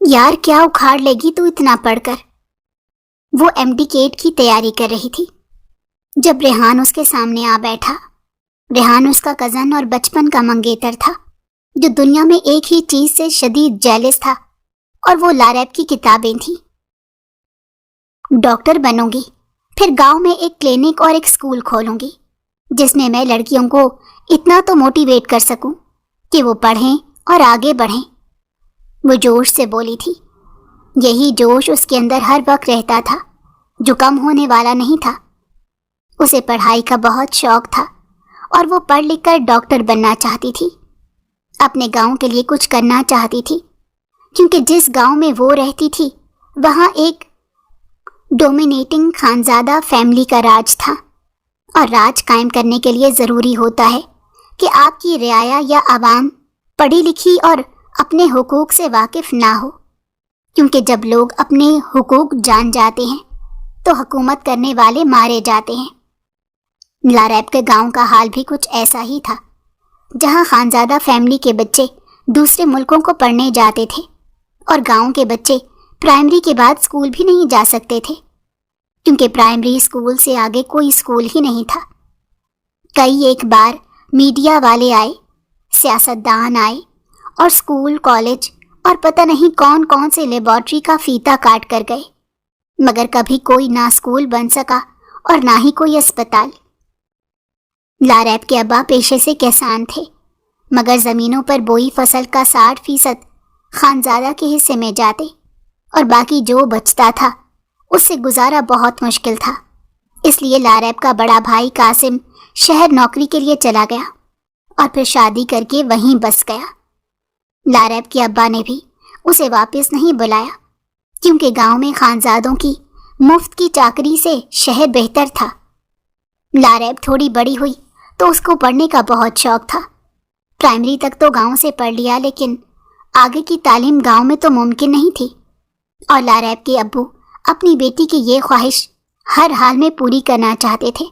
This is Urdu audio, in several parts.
یار کیا اکھاڑ لے گی تو اتنا پڑھ کر۔ وہ MD کیٹ کی تیاری کر رہی تھی جب ریحان اس کے سامنے آ بیٹھا۔ ریحان اس کا کزن اور بچپن کا منگیتر تھا جو دنیا میں ایک ہی چیز سے شدید جیلس تھا، اور وہ لاریب کی کتابیں تھیں۔ ڈاکٹر بنوں گی، پھر گاؤں میں ایک کلینک اور ایک اسکول کھولوں گی جس میں میں لڑکیوں کو اتنا تو موٹیویٹ کر سکوں کہ وہ پڑھیں اور آگے بڑھیں، وہ جوش سے بولی تھی۔ یہی جوش اس کے اندر ہر وقت رہتا تھا جو کم ہونے والا نہیں تھا۔ اسے پڑھائی کا بہت شوق تھا اور وہ پڑھ لکھ کر ڈاکٹر بننا چاہتی تھی، اپنے گاؤں کے لیے کچھ کرنا چاہتی تھی، کیونکہ جس گاؤں میں وہ رہتی تھی وہاں ایک ڈومینیٹنگ خانزادہ فیملی کا راج تھا، اور راج قائم کرنے کے لیے ضروری ہوتا ہے کہ آپ کی رعایا یا عوام پڑھی لکھی اور اپنے حقوق سے واقف نہ ہو، کیونکہ جب لوگ اپنے حقوق جان جاتے ہیں تو حکومت کرنے والے مارے جاتے ہیں۔ لاریب کے گاؤں کا حال بھی کچھ ایسا ہی تھا، جہاں خانزادہ فیملی کے بچے دوسرے ملکوں کو پڑھنے جاتے تھے اور گاؤں کے بچے پرائمری کے بعد اسکول بھی نہیں جا سکتے تھے، کیونکہ پرائمری اسکول سے آگے کوئی اسکول ہی نہیں تھا۔ کئی ایک بار میڈیا والے آئے، سیاستدان آئے اور اسکول، کالج اور پتہ نہیں کون کون سے لیبارٹری کا فیتا کاٹ کر گئے، مگر کبھی کوئی نہ اسکول بن سکا اور نہ ہی کوئی اسپتال۔ لاریب کے ابا پیشے سے کسان تھے، مگر زمینوں پر بوئی فصل کا 60% خانزادہ کے حصے میں جاتے، اور باقی جو بچتا تھا اس سے گزارا بہت مشکل تھا۔ اس لیے لاریب کا بڑا بھائی قاسم شہر نوکری کے لیے چلا گیا اور پھر شادی کر کے وہیں بس گیا۔ لاریب کے ابا نے بھی اسے واپس نہیں بلایا، کیونکہ گاؤں میں خانزادوں کی مفت کی چاکری سے شہر بہتر تھا۔ لاریب تھوڑی بڑی ہوئی تو اس کو پڑھنے کا بہت شوق تھا۔ پرائمری تک تو گاؤں سے پڑھ لیا، لیکن آگے کی تعلیم گاؤں میں تو ممکن نہیں تھی، اور لاریب کے ابو اپنی بیٹی کی یہ خواہش ہر حال میں پوری کرنا چاہتے تھے،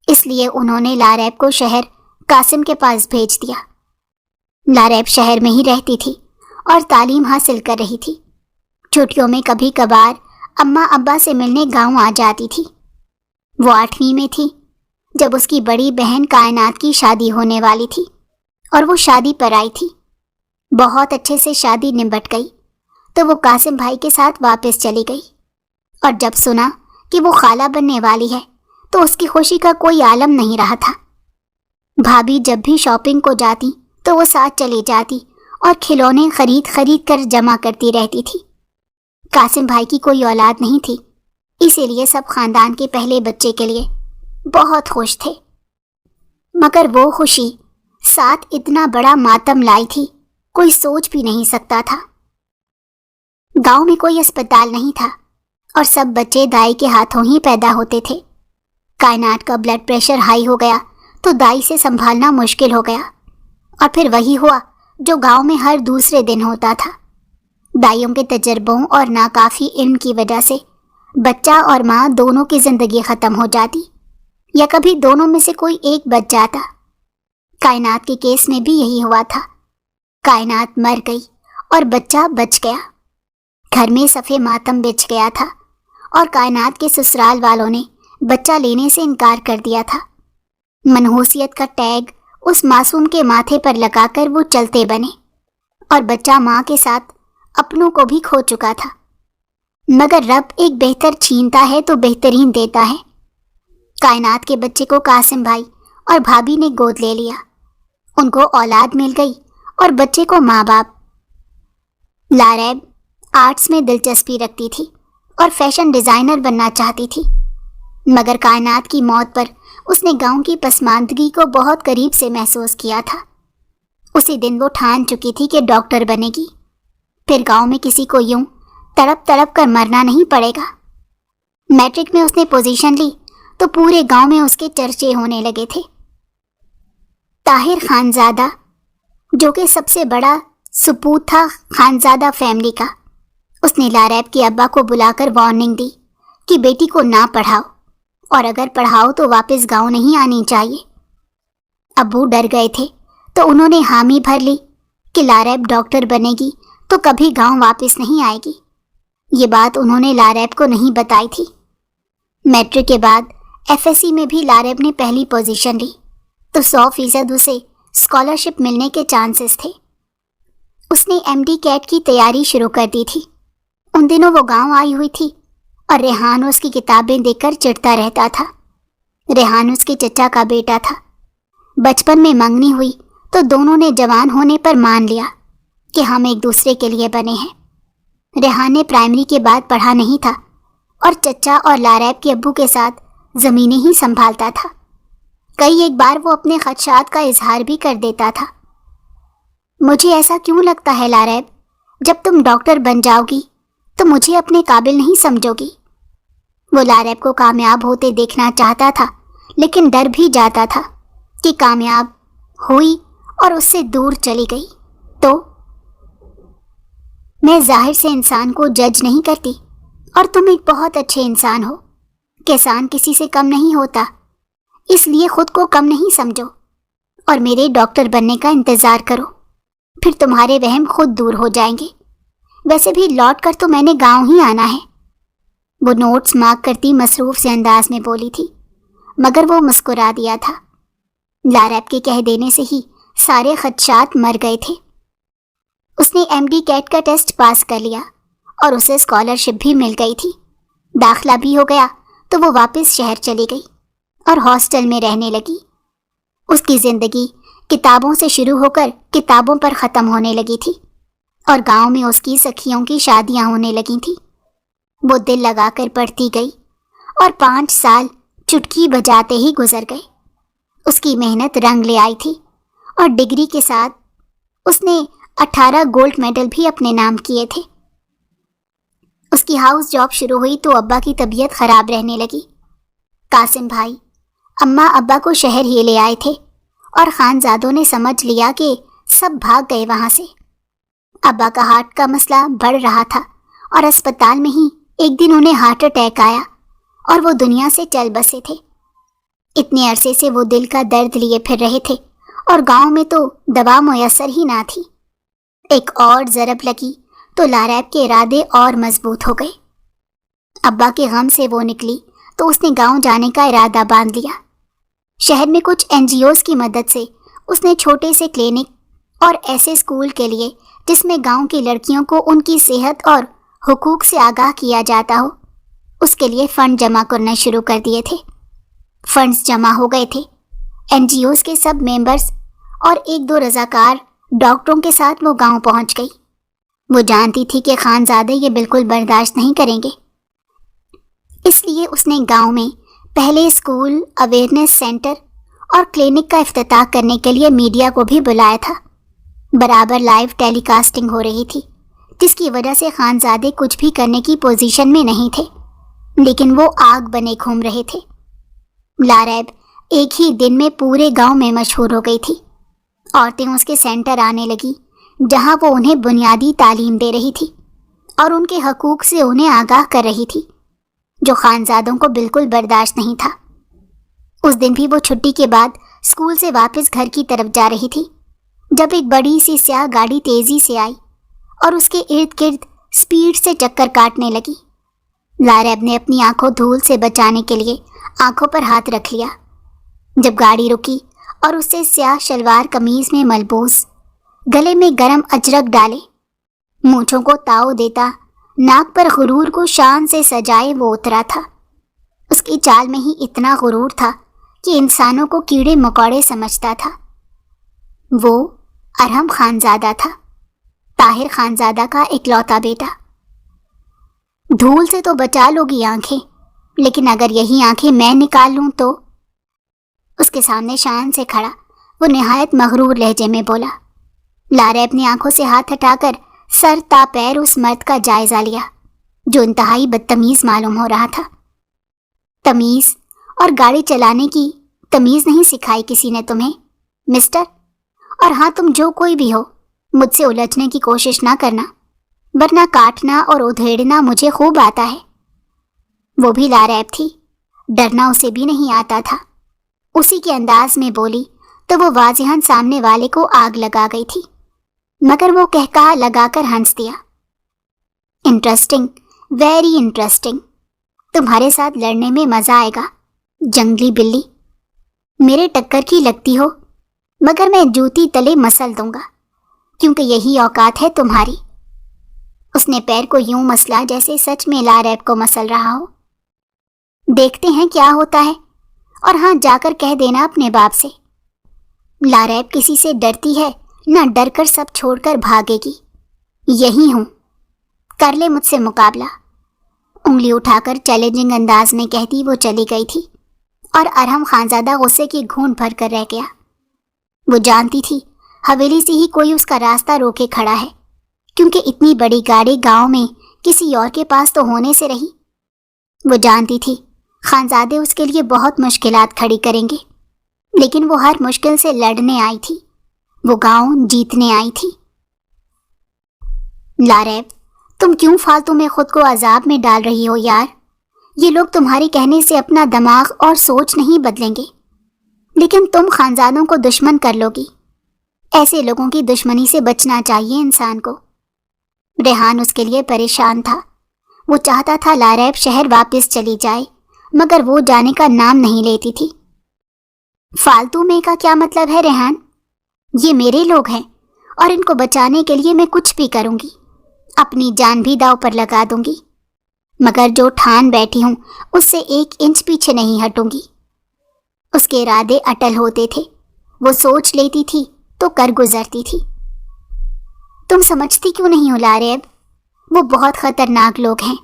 اس لیے انہوں نے لاریب کو شہر قاسم کے پاس بھیج دیا۔ لاریب شہر میں ہی رہتی تھی اور تعلیم حاصل کر رہی تھی۔ چھٹیوں میں کبھی کبھار اماں ابا سے ملنے گاؤں آ جاتی تھی۔ وہ 8ویں میں تھی جب اس کی بڑی بہن کائنات کی شادی ہونے والی تھی، اور وہ شادی پر آئی تھی۔ بہت اچھے سے شادی نمٹ گئی تو وہ قاسم بھائی کے ساتھ واپس چلی گئی، اور جب سنا کہ وہ خالہ بننے والی ہے تو اس کی خوشی کا کوئی عالم نہیں رہا تھا۔ بھابھی جب بھی شاپنگ کو جاتی تو وہ ساتھ چلی جاتی اور کھلونے خرید کر جمع کرتی رہتی تھی۔ قاسم بھائی کی کوئی اولاد نہیں تھی، اسی لیے سب خاندان کے پہلے بچے کے لیے بہت خوش تھے، مگر وہ خوشی ساتھ اتنا بڑا ماتم لائی تھی کوئی سوچ بھی نہیں سکتا تھا۔ گاؤں میں کوئی اسپتال نہیں تھا اور سب بچے دائی کے ہاتھوں ہی پیدا ہوتے تھے۔ کائنات کا بلڈ پریشر ہائی ہو گیا تو دائی سے سنبھالنا مشکل ہو گیا، اور پھر وہی ہوا جو گاؤں میں ہر دوسرے دن ہوتا تھا۔ دائیوں کے تجربوں اور ناکافی علم کی وجہ سے بچہ اور ماں دونوں کی زندگی ختم ہو جاتی، یا کبھی دونوں میں سے کوئی ایک بچ جاتا۔ کائنات کے کیس میں بھی یہی ہوا تھا۔ کائنات مر گئی اور بچہ بچ گیا۔ گھر میں صفے ماتم بچ گیا تھا، اور کائنات کے سسرال والوں نے بچہ لینے سے انکار کر دیا تھا۔ منحوسیت کا ٹیگ اس معصوم کے ماتھے پر لگا کر وہ چلتے بنے، اور بچہ ماں کے ساتھ اپنوں کو بھی کھو چکا تھا۔ مگر رب ایک بہتر چھینتا ہے تو بہترین دیتا ہے۔ کائنات کے بچے کو قاسم بھائی اور بھابھی نے گود لے لیا، ان کو اولاد مل گئی اور بچے کو ماں باپ۔ لاریب آرٹس میں دلچسپی رکھتی تھی اور فیشن ڈیزائنر بننا چاہتی تھی، مگر کائنات کی موت پر اس نے گاؤں کی پسماندگی کو بہت قریب سے محسوس کیا تھا۔ اسی دن وہ ٹھان چکی تھی کہ ڈاکٹر بنے گی، پھر گاؤں میں کسی کو یوں تڑپ تڑپ کر مرنا نہیں پڑے گا۔ میٹرک میں اس نے پوزیشن لی تو پورے گاؤں میں اس کے چرچے ہونے لگے تھے۔ طاہر خانزادہ، جو کہ سب سے بڑا سپوت تھا خانزادہ فیملی کا، اس نے لاریب کے ابا کو بلا کر وارننگ دی کہ بیٹی کو نہ پڑھاؤ، اور اگر پڑھاؤ تو واپس گاؤں نہیں آنی چاہیے۔ ابو ڈر گئے تھے تو انہوں نے حامی بھر لی کہ لاریب ڈاکٹر بنے گی تو کبھی گاؤں واپس نہیں آئے گی۔ یہ بات انہوں نے لاریب کو نہیں بتائی تھی۔ میٹرک کے بعد FSC میں بھی لاریب نے پہلی پوزیشن لی تو 100% اسے اسکالرشپ ملنے کے چانسز تھے۔ اس نے MD کیٹ کی تیاری شروع کر دی تھی۔ ان دنوں وہ گاؤں آئی ہوئی تھی اور ریحان اس کی کتابیں دیکھ کر چڑھتا رہتا تھا۔ ریحان اس کے چچا کا بیٹا تھا۔ بچپن میں منگنی ہوئی تو دونوں نے جوان ہونے پر مان لیا کہ ہم ایک دوسرے کے لیے بنے ہیں۔ ریحان نے پرائمری کے بعد پڑھا نہیں تھا اور چچا اور لاریب کے ابو کے ساتھ زمینیں ہی سنبھالتا تھا۔ کئی ایک بار وہ اپنے خدشات کا اظہار بھی کر دیتا تھا۔ مجھے ایسا کیوں لگتا ہے لاریب، جب تم ڈاکٹر بن جاؤ گی تو مجھے اپنے قابل نہیں سمجھو گی۔ وہ لاریب کو کامیاب ہوتے دیکھنا چاہتا تھا، لیکن ڈر بھی جاتا تھا کہ کامیاب ہوئی اور اس سے دور چلی گئی تو۔ میں ظاہر سے انسان کو جج نہیں کرتی، اور تم ایک بہت اچھے انسان ہو۔ کسان کسی سے کم نہیں ہوتا، اس لیے خود کو کم نہیں سمجھو اور میرے ڈاکٹر بننے کا انتظار کرو، پھر تمہارے وہم خود دور ہو جائیں گے۔ ویسے بھی لوٹ کر تو میں نے گاؤں ہی آنا ہے۔ وہ نوٹس مارک کرتی مصروف سے انداز میں بولی تھی، مگر وہ مسکرا دیا تھا۔ لاریب کے کہہ دینے سے ہی سارے خدشات مر گئے تھے۔ اس نے MD کیٹ کا ٹیسٹ پاس کر لیا اور اسے اسکالرشپ بھی مل گئی تھی۔ داخلہ بھی ہو گیا تو وہ واپس شہر چلی گئی اور ہاسٹل میں رہنے لگی۔ اس کی زندگی کتابوں سے شروع ہو کر کتابوں پر ختم ہونے لگی تھی، اور گاؤں میں اس کی سکھیوں کی شادیاں ہونے لگی تھیں۔ وہ دل لگا کر پڑھتی گئی اور 5 سال چٹکی بجاتے ہی گزر گئے۔ اس کی محنت رنگ لے آئی تھی اور ڈگری کے ساتھ اس نے 18 گولڈ میڈل بھی اپنے نام کیے تھے۔ اس کی ہاؤس جاب شروع ہوئی تو ابا کی طبیعت خراب رہنے لگی۔ قاسم بھائی اماں ابا کو شہر ہی لے آئے تھے اور خانزادوں نے سمجھ لیا کہ سب بھاگ گئے وہاں سے۔ ابا کا ہارٹ کا مسئلہ بڑھ رہا تھا اور اسپتال میں ہی ایک دن انہیں ہارٹ اٹیک آیا اور وہ دنیا سے چل بسے تھے۔ اتنے عرصے سے وہ دل کا درد لیے پھر رہے تھے اور گاؤں میں تو دوا میسر ہی نہ تھی۔ ایک اور ضرب لگی تو لاریب کے ارادے اور مضبوط ہو گئے۔ ابا کے غم سے وہ نکلی تو اس نے گاؤں جانے کا ارادہ باندھ لیا۔ شہر میں کچھ NGOs کی مدد سے اس نے چھوٹے سے کلینک اور ایسے اسکول کے لیے جس میں گاؤں کی لڑکیوں کو ان کی صحت اور حقوق سے آگاہ کیا جاتا ہو، اس کے لیے فنڈ جمع کرنا شروع کر دیے تھے۔ فنڈز جمع ہو گئے تھے۔ NGOs کے سب ممبرز اور 1-2 رضاکار ڈاکٹروں کے ساتھ وہ گاؤں پہنچ گئی۔ وہ جانتی تھی کہ خانزادے یہ بالکل برداشت نہیں کریں گے، اس لیے اس نے گاؤں میں پہلے اسکول، اویئرنیس سینٹر اور کلینک کا افتتاح کرنے کے لیے میڈیا کو بھی بلایا تھا۔ برابر لائیو ٹیلی کاسٹنگ ہو رہی تھی، جس کی وجہ سے خانزادے کچھ بھی کرنے کی پوزیشن میں نہیں تھے، لیکن وہ آگ بنے گھوم رہے تھے۔ لاریب ایک ہی دن میں پورے گاؤں میں مشہور ہو گئی تھی۔ عورتیں اس کے سینٹر آنے لگیں، جہاں وہ انہیں بنیادی تعلیم دے رہی تھی اور ان کے حقوق سے انہیں آگاہ کر رہی تھی، جو خانزادوں کو بالکل برداشت نہیں تھا۔ اس دن بھی وہ چھٹی کے بعد اسکول سے واپس گھر کی طرف جا رہی تھی جب ایک بڑی سی سیاہ گاڑی تیزی سے آئی اور اس کے ارد گرد اسپیڈ سے چکر کاٹنے لگی۔ لاریب نے اپنی آنکھوں دھول سے بچانے کے لیے آنکھوں پر ہاتھ رکھ لیا۔ جب گاڑی رکی اور اس سے سیاہ شلوار قمیض میں ملبوس، گلے میں گرم اجرک ڈالے، مونچھوں کو تاؤ دیتا، ناک پر غرور کو شان سے سجائے وہ اترا تھا۔ اس کی چال میں ہی اتنا غرور تھا کہ انسانوں کو کیڑے مکوڑے سمجھتا تھا۔ وہ ارحم خانزادہ تھا، طاہر خانزادہ کا اکلوتا بیٹا۔ دھول سے تو بچا لوگی آنکھیں، لیکن اگر یہی آنکھیں میں نکال لوں تو؟ اس کے سامنے شان سے کھڑا وہ نہایت مغرور لہجے میں بولا۔ لاریب نے آنکھوں سے ہاتھ ہٹا کر سر تا پیر اس مرد کا جائزہ لیا جو انتہائی بدتمیز معلوم ہو رہا تھا۔ تمیز اور گاڑی چلانے کی تمیز نہیں سکھائی کسی نے تمہیں، مسٹر؟ اور ہاں، تم جو کوئی بھی ہو، مجھ سے الجھنے کی کوشش نہ کرنا، ورنہ کاٹنا اور ادھیڑنا مجھے خوب آتا ہے۔ وہ بھی لاریب تھی، ڈرنا اسے بھی نہیں آتا تھا۔ اسی کے انداز میں بولی تو وہ واضحاً سامنے والے کو آگ لگا گئی تھی۔ مگر وہ کہکہا لگا کر ہنس دیا۔ انٹرسٹنگ، ویری انٹرسٹنگ، تمہارے ساتھ لڑنے میں مزہ آئے گا، جنگلی بلی۔ میرے ٹکر کی لگتی ہو مگر میں جوتی تلے مسل دوں گا، کیونکہ یہی اوقات ہے تمہاری۔ اس نے پیر کو یوں مسلا جیسے سچ میں لاریب کو مسل رہا ہو۔ دیکھتے ہیں کیا ہوتا ہے، اور ہاں جا کر کہہ دینا اپنے باپ سے۔ لاریب کسی سے ڈرتی ہے نہ ڈر کر سب چھوڑ کر بھاگے گی۔ یہی ہوں، کر لے مجھ سے مقابلہ۔ انگلی اٹھا کر چیلنجنگ انداز میں کہتی وہ چلی گئی تھی، اور ارحم خانزادہ غصے کی گھونٹ بھر کر رہ گیا۔ وہ جانتی تھی حویلی سے ہی کوئی اس کا راستہ روکے کھڑا ہے، کیونکہ اتنی بڑی گاڑی گاؤں میں کسی اور کے پاس تو ہونے سے رہی۔ وہ جانتی تھی خانزادے اس کے لیے بہت مشکلات کھڑی کریں گے، لیکن وہ ہر مشکل سے لڑنے آئی تھی، وہ گاؤں جیتنے آئی تھی۔ لاریب، تم کیوں فالتو میں خود کو عذاب میں ڈال رہی ہو یار؟ یہ لوگ تمہارے کہنے سے اپنا دماغ اور سوچ نہیں بدلیں گے، لیکن تم خانزادوں کو دشمن کر لو گی۔ ایسے لوگوں کی دشمنی سے بچنا چاہیے انسان کو۔ ریحان اس کے لیے پریشان تھا۔ وہ چاہتا تھا لاریب شہر واپس چلی جائے، مگر وہ جانے کا نام نہیں لیتی تھی۔ فالتو میں کا کیا مطلب ہے ریحان؟ یہ میرے لوگ ہیں، اور ان کو بچانے کے لیے میں کچھ بھی کروں گی، اپنی جان بھی داؤ پر لگا دوں گی، مگر جو ٹھان بیٹھی ہوں اس سے 1 انچ پیچھے نہیں ہٹوں گی۔ اس کے ارادے اٹل ہوتے تھے، وہ سوچ لیتی تھی تو کر گزرتی تھی۔ تم سمجھتی کیوں نہیں ہو لاریب؟ وہ بہت خطرناک لوگ ہیں۔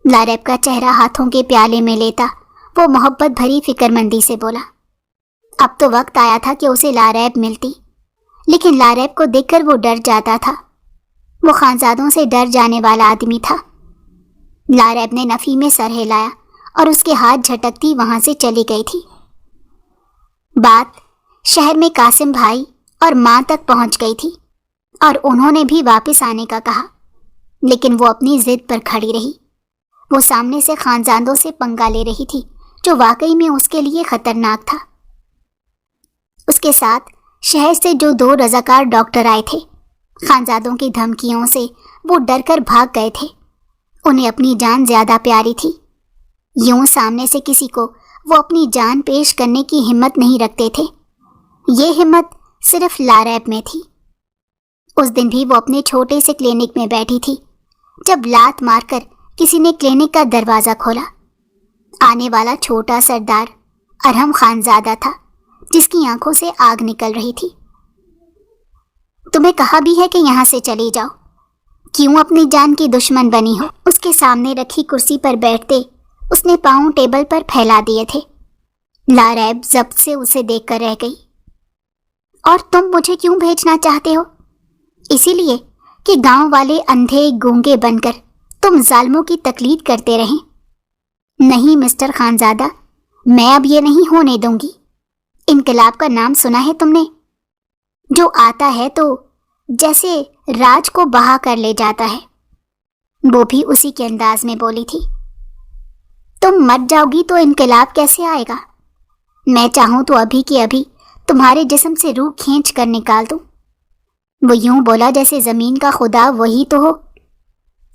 لاریب کا چہرہ ہاتھوں کے پیالے میں لیتا وہ محبت بھری فکر مندی سے بولا۔ اب تو وقت آیا تھا کہ اسے لاریب ملتی، لیکن لاریب کو دیکھ کر وہ ڈر جاتا تھا۔ وہ خانزادوں سے ڈر جانے والا آدمی تھا۔ لاریب نے نفی میں سر ہلایا اور اس کے ہاتھ جھٹکتی وہاں سے چلی گئی تھی۔ بات شہر میں قاسم بھائی اور ماں تک پہنچ گئی تھی، اور انہوں نے بھی واپس آنے کا کہا، لیکن وہ اپنی ضد پر کھڑی رہی۔ وہ سامنے سے خانزادوں سے پنگا لے رہی تھی، جو واقعی میں اس کے لیے خطرناک تھا۔ اس کے ساتھ شہر سے جو 2 رضاکار ڈاکٹر آئے تھے، خانزادوں کی دھمکیوں سے وہ ڈر کر بھاگ گئے تھے۔ انہیں اپنی جان زیادہ پیاری تھی۔ یوں سامنے سے کسی کو وہ اپنی جان پیش کرنے کی ہمت نہیں رکھتے تھے۔ یہ ہمت صرف لاریب میں تھی۔ اس دن بھی وہ اپنے چھوٹے سے کلینک میں بیٹھی تھی، جب لات مار کر کسی نے کلینک کا دروازہ کھولا۔ آنے والا چھوٹا سردار ارحم خانزادہ تھا، جس کی آنکھوں سے آگ نکل رہی تھی۔ تمہیں کہا بھی ہے کہ یہاں سے چلی جاؤ، کیوں اپنی جان کی دشمن بنی ہو؟ اس کے سامنے رکھی کرسی پر بیٹھتے اس نے پاؤں ٹیبل پر پھیلا دیے تھے۔ لاریب ضبط سے اسے دیکھ کر رہ گئی۔ اور تم مجھے کیوں بھیجنا چاہتے ہو؟ اسی لیے کہ گاؤں والے اندھے گونگے بن کر تم ظالموں کی تقلید کرتے رہیں؟ نہیں مسٹر خانزادہ، میں اب یہ نہیں ہونے دوں گی۔ انقلاب کا نام سنا ہے تم نے؟ جو آتا ہے تو جیسے راج کو بہا کر لے جاتا ہے۔ وہ بھی اسی کے انداز میں بولی تھی۔ تم مر جاؤ گی تو انقلاب کیسے آئے گا؟ میں چاہوں تو ابھی کے ابھی تمہارے جسم سے روح کھینچ کر نکال دوں۔ وہ یوں بولا جیسے زمین کا خدا وہی تو ہو۔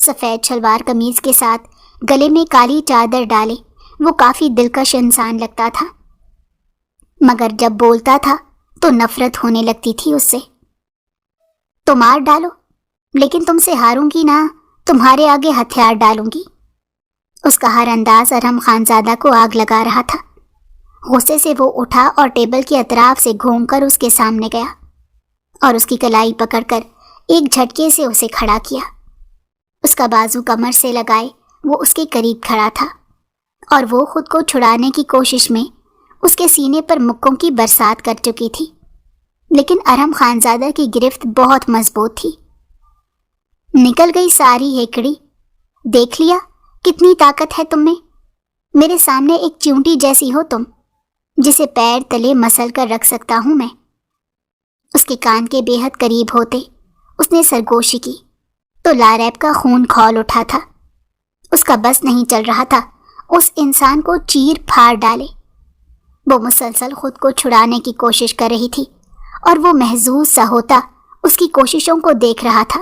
سفید شلوار قمیض کے ساتھ گلے میں کالی چادر ڈالے وہ کافی دلکش انسان لگتا تھا، مگر جب بولتا تھا تو نفرت ہونے لگتی تھی اس سے۔ تو مار ڈالو، لیکن تم سے ہاروں گی نہ، تمہارے آگے ہتھیار ڈالوں گی۔ اس کا ہر انداز ارحم خانزادہ کو آگ لگا رہا تھا۔ غصے سے وہ اٹھا اور ٹیبل کے اطراف سے گھوم کر اس کے سامنے گیا اور اس کی کلائی پکڑ کر ایک جھٹکے سے اسے کھڑا کیا۔ اس کا بازو کمر سے لگائے وہ اس کے قریب کھڑا تھا، اور وہ خود کو چھڑانے کی کوشش میں اس کے سینے پر مکوں کی برسات کر چکی تھی، لیکن ارحم خانزادہ کی گرفت بہت مضبوط تھی۔ نکل گئی ساری ہیکڑی، دیکھ لیا کتنی طاقت ہے تم میں؟ میرے سامنے ایک چیونٹی جیسی ہو تم، جسے پیر تلے مسل کر رکھ سکتا ہوں میں۔ اس کے کان کے بے حد قریب ہوتے اس نے سرگوشی کی تو لاریب کا خون کھول اٹھا تھا۔ اس کا بس نہیں چل رہا تھا اس انسان کو چیر پھاڑ ڈالے۔ وہ مسلسل خود کو چھڑانے کی کوشش کر رہی تھی، اور وہ محظوظ سا ہوتا اس کی کوششوں کو دیکھ رہا تھا۔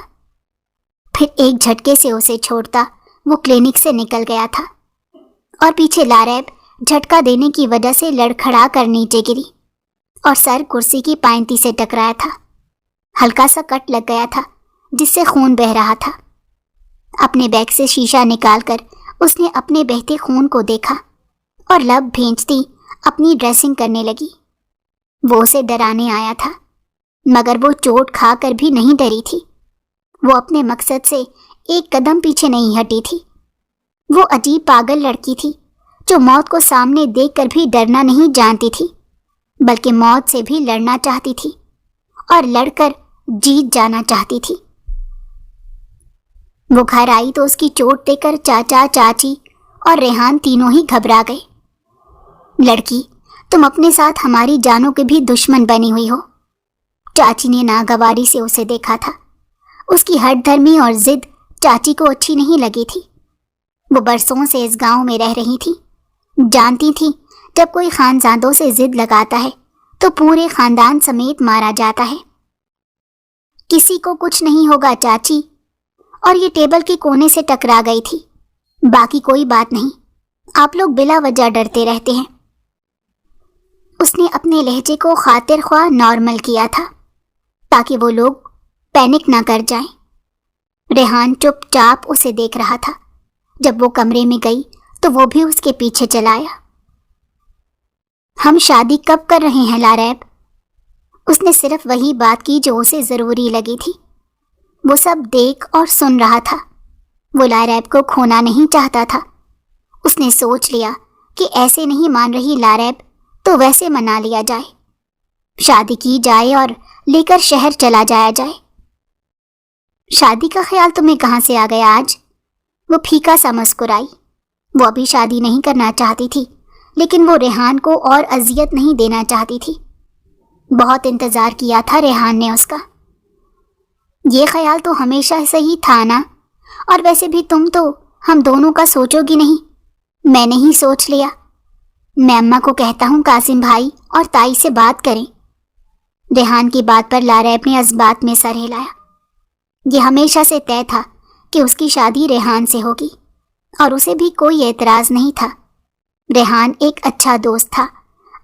پھر ایک جھٹکے سے اسے چھوڑتا وہ کلینک سے نکل گیا تھا اور پیچھے لاریب جھٹکا دینے کی وجہ سے لڑکھڑا کر نیچے گری اور سر کرسی کی پائنتی سے ٹکرایا تھا۔ ہلکا سا کٹ لگ گیا تھا جس سے خون بہہ رہا تھا۔ اپنے بیگ سے شیشہ نکال کر اس نے اپنے بہتے خون کو دیکھا اور لب بھینچتی اپنی ڈریسنگ کرنے لگی۔ وہ اسے ڈرانے آیا تھا مگر وہ چوٹ کھا کر بھی نہیں ڈری تھی۔ وہ اپنے مقصد سے ایک قدم پیچھے نہیں ہٹی تھی۔ وہ عجیب پاگل لڑکی تھی جو موت کو سامنے دیکھ کر بھی ڈرنا نہیں جانتی تھی بلکہ موت سے بھی لڑنا چاہتی تھی اور لڑ کر جیت جانا چاہتی تھی۔ وہ گھر آئی تو اس کی چوٹ دیکھ کر چاچا، چاچی اور ریحان تینوں ہی گھبرا گئے۔ لڑکی، تم اپنے ساتھ ہماری جانوں کے بھی دشمن بنی ہوئی ہو۔ چاچی نے ناگواری سے اسے دیکھا تھا۔ اس کی ہٹ دھرمی اور ضد چاچی کو اچھی نہیں لگی تھی۔ وہ برسوں سے اس گاؤں میں رہ رہی تھی، جانتی تھی جب کوئی خانزادوں سے ضد لگاتا ہے تو پورے خاندان سمیت مارا جاتا ہے۔ کسی کو کچھ نہیں ہوگا چاچی، اور یہ ٹیبل کے کونے سے ٹکرا گئی تھی، باقی کوئی بات نہیں، آپ لوگ بلا وجہ ڈرتے رہتے ہیں۔ اس نے اپنے لہجے کو خاطر خواہ نارمل کیا تھا تاکہ وہ لوگ پینک نہ کر جائیں۔ ریحان چپ چاپ اسے دیکھ رہا تھا۔ جب وہ کمرے میں گئی تو وہ بھی اس کے پیچھے چلا آیا۔ ہم شادی کب کر رہے ہیں لاریب؟ اس نے صرف وہی بات کی جو اسے ضروری لگی تھی۔ وہ سب دیکھ اور سن رہا تھا۔ وہ لاریب کو کھونا نہیں چاہتا تھا۔ اس نے سوچ لیا کہ ایسے نہیں مان رہی لاریب تو ویسے منا لیا جائے، شادی کی جائے اور لے کر شہر چلا جایا جائے۔ شادی کا خیال تمہیں کہاں سے آ گیا آج؟ وہ پھیکا سا مسکرائی۔ وہ ابھی شادی نہیں کرنا چاہتی تھی لیکن وہ ریحان کو اور اذیت نہیں دینا چاہتی تھی۔ بہت انتظار کیا تھا ریحان نے اس کا۔ یہ خیال تو ہمیشہ سے ہی تھا نا، اور ویسے بھی تم تو ہم دونوں کا سوچو گی نہیں، میں نے ہی سوچ لیا۔ میں اماں کو کہتا ہوں قاسم بھائی اور تائی سے بات کریں۔ ریحان کی بات پر لاریب نے اس بات میں سر ہلایا۔ یہ ہمیشہ سے طے تھا کہ اس کی شادی ریحان سے ہوگی اور اسے بھی کوئی اعتراض نہیں تھا۔ ریحان ایک اچھا دوست تھا،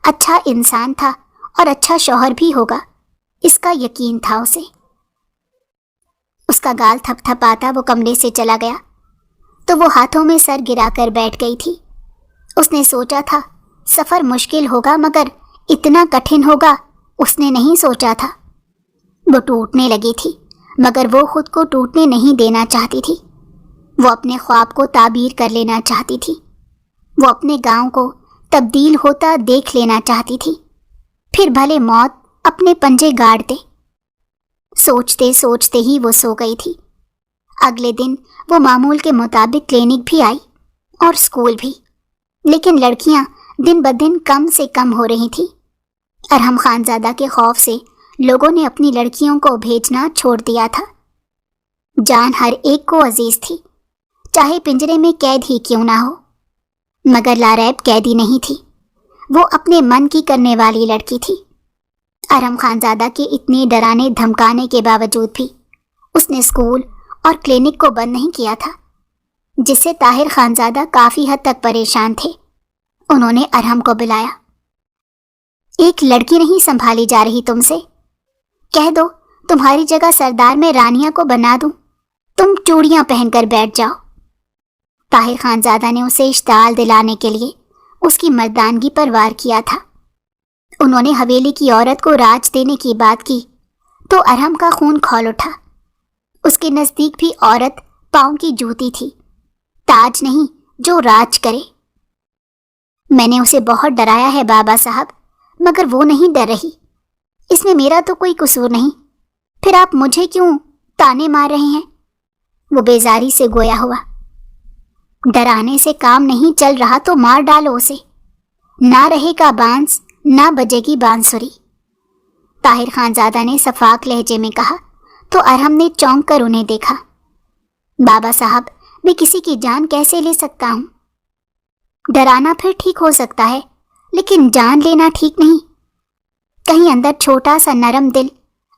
اچھا انسان تھا اور اچھا شوہر بھی ہوگا، اس کا یقین تھا اسے۔ اس کا گال تھپ تھپاتا وہ کمرے سے چلا گیا تو وہ ہاتھوں میں سر گرا کر بیٹھ گئی تھی۔ اس نے سوچا تھا سفر مشکل ہوگا مگر اتنا کٹھن ہوگا اس نے نہیں سوچا تھا۔ وہ ٹوٹنے لگی تھی مگر وہ خود کو ٹوٹنے نہیں دینا چاہتی تھی۔ وہ اپنے خواب کو تعبیر کر لینا چاہتی تھی۔ وہ اپنے گاؤں کو تبدیل ہوتا دیکھ لینا چاہتی تھی، پھر بھلے موت اپنے پنجے گاڑ دے۔ سوچتے سوچتے ہی وہ سو گئی تھی۔ اگلے دن وہ معمول کے مطابق کلینک بھی آئی اور اسکول بھی، لیکن لڑکیاں دن بدن کم سے کم ہو رہی تھیں۔ ارحم خانزادہ کے خوف سے لوگوں نے اپنی لڑکیوں کو بھیجنا چھوڑ دیا تھا۔ جان ہر ایک کو عزیز تھی، چاہے پنجرے میں قید ہی کیوں نہ ہو، مگر لاریب قیدی نہیں تھی، وہ اپنے من کی کرنے والی لڑکی تھی۔ ارحم خانزادہ کے اتنے ڈرانے دھمکانے کے باوجود بھی اس نے اسکول اور کلینک کو بند نہیں کیا تھا، جس سے طاہر خانزادہ کافی حد تک پریشان تھے۔ انہوں نے ارحم کو بلایا۔ ایک لڑکی نہیں سنبھالی جا رہی تم سے، کہہ دو تمہاری جگہ سردار میں رانیہ کو بنا دوں، تم چوڑیاں پہن کر بیٹھ جاؤ۔ طاہر خانزادہ نے اسے اشتعال دلانے کے لیے اس کی مردانگی پر وار کیا تھا۔ انہوں نے حویلی کی عورت کو راج دینے کی بات کی تو ارحم کا خون کھول اٹھا۔ اس کے نزدیک بھی عورت پاؤں کی جوتی تھی، تاج نہیں جو راج کرے۔ میں نے اسے بہت ڈرایا ہے بابا صاحب، مگر وہ نہیں ڈر رہی۔ اس میں میرا تو کوئی قصور نہیں، پھر آپ مجھے کیوں تانے مار رہے ہیں؟ وہ بیزاری سے گویا ہوا۔ ڈرانے سے کام نہیں چل رہا تو مار ڈالو اسے، نہ رہے گا بانس نہ بجے گی بانسری۔ طاہر خانزادہ نے صفاق لہجے میں کہا تو ارحم نے چونک کر انہیں دیکھا۔ بابا صاحب، میں کسی کی جان کیسے لے سکتا ہوں؟ ڈرانا پھر ٹھیک ہو سکتا ہے لیکن جان لینا ٹھیک نہیں۔ کہیں اندر چھوٹا سا نرم دل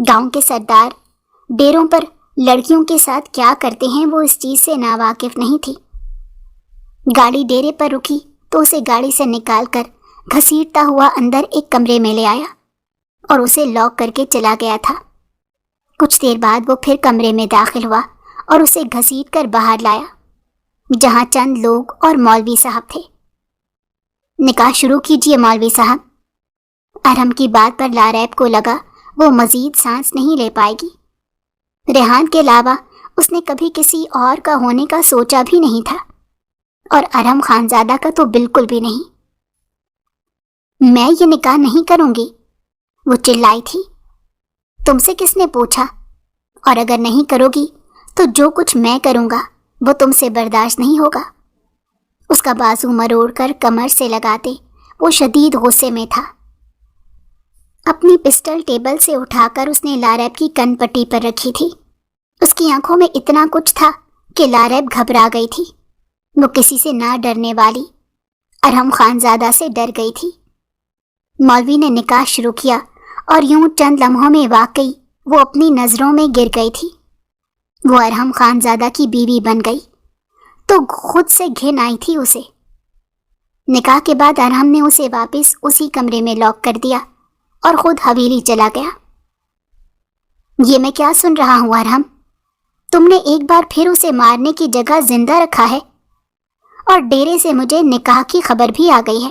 گاؤں کے سردار ڈیروں پر لڑکیوں کے ساتھ کیا کرتے ہیں وہ اس چیز سے ناواقف نہیں تھی۔ گاڑی ڈیرے پر رکی تو اسے گاڑی سے نکال کر گھسیٹتا ہوا اندر ایک کمرے میں لے آیا اور اسے لاک کر کے چلا گیا تھا۔ کچھ دیر بعد وہ پھر کمرے میں داخل ہوا اور اسے گھسیٹ کر باہر لایا، جہاں چند لوگ اور مولوی صاحب تھے۔ نکاح شروع کیجئے مولوی صاحب۔ ارحم کی بات پر لاریب کو لگا وہ مزید سانس نہیں لے پائے گی۔ ریحان کے علاوہ اس نے کبھی کسی اور کا ہونے کا سوچا بھی نہیں تھا، اور ارحم خانزادہ کا تو بالکل بھی نہیں۔ میں یہ نکاح نہیں کروں گی، وہ چلائی تھی۔ تم سے کس نے پوچھا؟ اور اگر نہیں کرو گی تو جو کچھ میں کروں گا وہ تم سے برداشت نہیں ہوگا۔ اس کا بازو مروڑ کر کمر سے لگاتے وہ شدید غصے میں تھا۔ اپنی پسٹل ٹیبل سے اٹھا کر اس نے لاریب کی کن پٹی پر رکھی تھی۔ اس کی آنکھوں میں اتنا کچھ تھا کہ لاریب گھبرا گئی تھی۔ وہ کسی سے نہ ڈرنے والی ارحم خانزادہ سے ڈر گئی تھی۔ مولوی نے نکاح شروع کیا اور یوں چند لمحوں میں واقعی وہ اپنی نظروں میں گر گئی تھی۔ وہ ارحم خانزادہ کی بیوی بن گئی تو خود سے گھن آئی تھی اسے۔ نکاح کے بعد ارحم نے اسے واپس اسی کمرے میں لاک کر دیا اور خود حویلی چلا گیا۔ یہ میں کیا سن رہا ہوں ارحم؟ تم نے ایک بار پھر اسے مارنے کی جگہ زندہ رکھا ہے، اور ڈیرے سے مجھے نکاح کی خبر بھی آ گئی ہے۔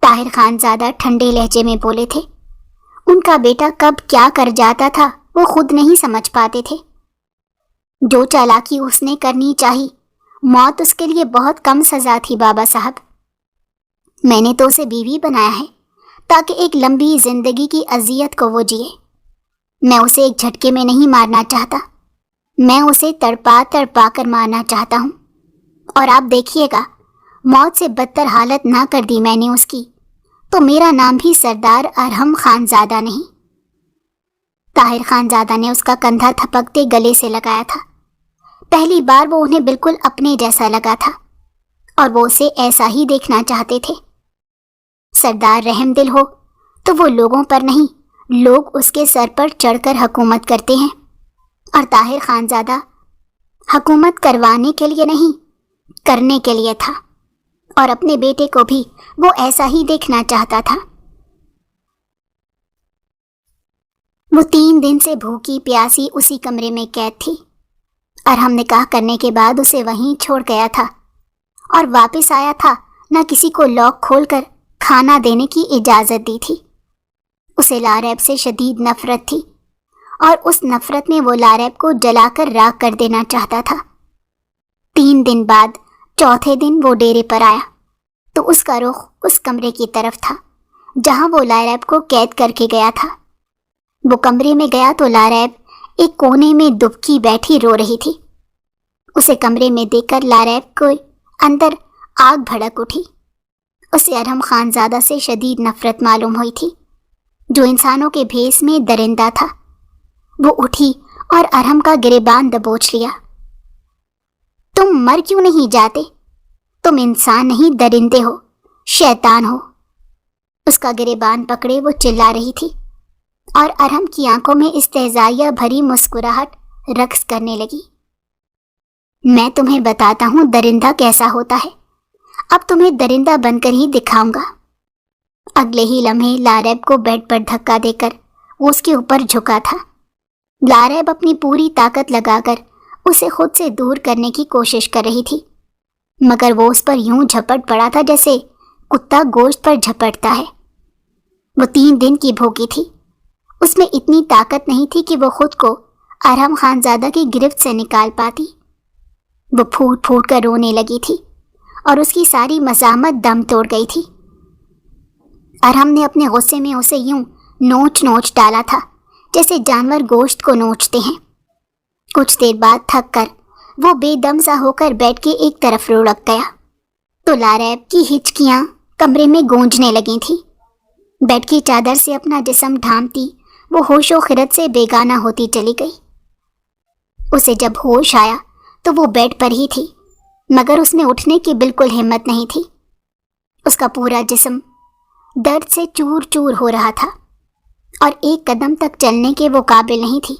طاہر خانزادہ ٹھنڈے لہجے میں بولے تھے۔ ان کا بیٹا کب کیا کر جاتا تھا وہ خود نہیں سمجھ پاتے تھے۔ جو چالاکی اس نے کرنی چاہی، موت اس کے لیے بہت کم سزا تھی بابا صاحب۔ میں نے تو اسے بیوی بنایا ہے تاکہ ایک لمبی زندگی کی اذیت کو وہ جیے۔ میں اسے ایک جھٹکے میں نہیں مارنا چاہتا، میں اسے تڑپا تڑپا کر مارنا چاہتا ہوں۔ اور آپ دیکھیے گا، موت سے بدتر حالت نہ کر دی میں نے اس کی تو میرا نام بھی سردار ارحم خانزادہ نہیں۔ طاہر خانزادہ نے اس کا کندھا تھپکتے گلے سے لگایا تھا۔ پہلی بار وہ انہیں بالکل اپنے جیسا لگا تھا اور وہ اسے ایسا ہی دیکھنا چاہتے تھے۔ سردار رحم دل ہو تو وہ لوگوں پر نہیں، لوگ اس کے سر پر چڑھ کر حکومت کرتے ہیں، اور طاہر خانزادہ حکومت کروانے کے لیے نہیں، کرنے کے لیے تھا، اور اپنے بیٹے کو بھی وہ ایسا ہی دیکھنا چاہتا تھا۔ وہ 3 دن سے بھوکی پیاسی اسی کمرے میں قید تھی۔ ارحم نکاح کرنے کے بعد اسے وہیں چھوڑ گیا تھا اور واپس آیا تھا، نہ کسی کو لاک کھول کر کھانا دینے کی اجازت دی تھی۔ اسے لاریب سے شدید نفرت تھی، اور اس نفرت میں وہ لاریب کو جلا کر راکھ کر دینا چاہتا تھا۔ 3 دن بعد چوتھے دن وہ ڈیرے پر آیا تو اس کا رخ اس کمرے کی طرف تھا جہاں وہ لاریب کو قید کر کے گیا تھا۔ وہ کمرے میں گیا تو لاریب ایک کونے میں دبکی بیٹھی رو رہی تھی۔ اسے کمرے میں دیکھ کر لاریب کو اندر آگ بھڑک اٹھی۔ اسے ارحم خانزادہ سے شدید نفرت معلوم ہوئی تھی، جو انسانوں کے بھیس میں درندہ تھا۔ وہ اٹھی اور ارحم کا گریبان دبوچ لیا۔ تم مر کیوں نہیں جاتے؟ تم انسان نہیں، درندے ہو، شیطان ہو۔ اس کا گریبان پکڑے وہ چلا رہی تھی، اور ارحم کی آنکھوں میں استہزائیہ بھری مسکراہٹ رقص کرنے لگی۔ میں تمہیں بتاتا ہوں درندہ کیسا ہوتا ہے، اب تمہیں درندہ بن کر ہی دکھاؤں گا۔ اگلے ہی لمحے لاریب کو بیڈ پر دھکا دے کر وہ اس کے اوپر جھکا تھا۔ لاریب اپنی پوری طاقت لگا کر اسے خود سے دور کرنے کی کوشش کر رہی تھی، مگر وہ اس پر یوں جھپٹ پڑا تھا جیسے کتا گوشت پر جھپٹتا ہے۔ وہ 3 دن کی بھوکی تھی، اس میں اتنی طاقت نہیں تھی کہ وہ خود کو ارحم خانزادہ کی گرفت سے نکال پاتی۔ وہ پھوٹ پھوٹ کر رونے لگی تھی اور اس کی ساری مزاحمت دم توڑ گئی تھی۔ ارحم نے اپنے غصے میں اسے یوں نوچ نوچ ڈالا تھا جیسے جانور گوشت کو نوچتے ہیں۔ کچھ دیر بعد تھک کر وہ بے دم سا ہو کر بیڈ کے ایک طرف لڑک گیا تو لاریب کی ہچکیاں کمرے میں گونجنے لگی تھیں۔ بیڈ کی چادر سے اپنا جسم ڈھانپتی وہ ہوش و خرد سے بیگانہ ہوتی چلی گئی۔ اسے جب ہوش آیا تو وہ بیڈ پر ہی تھی، مگر اس میں اٹھنے کی بالکل ہمت نہیں تھی۔ اس کا پورا جسم درد سے چور چور ہو رہا تھا اور ایک قدم تک چلنے کے وہ قابل نہیں تھی۔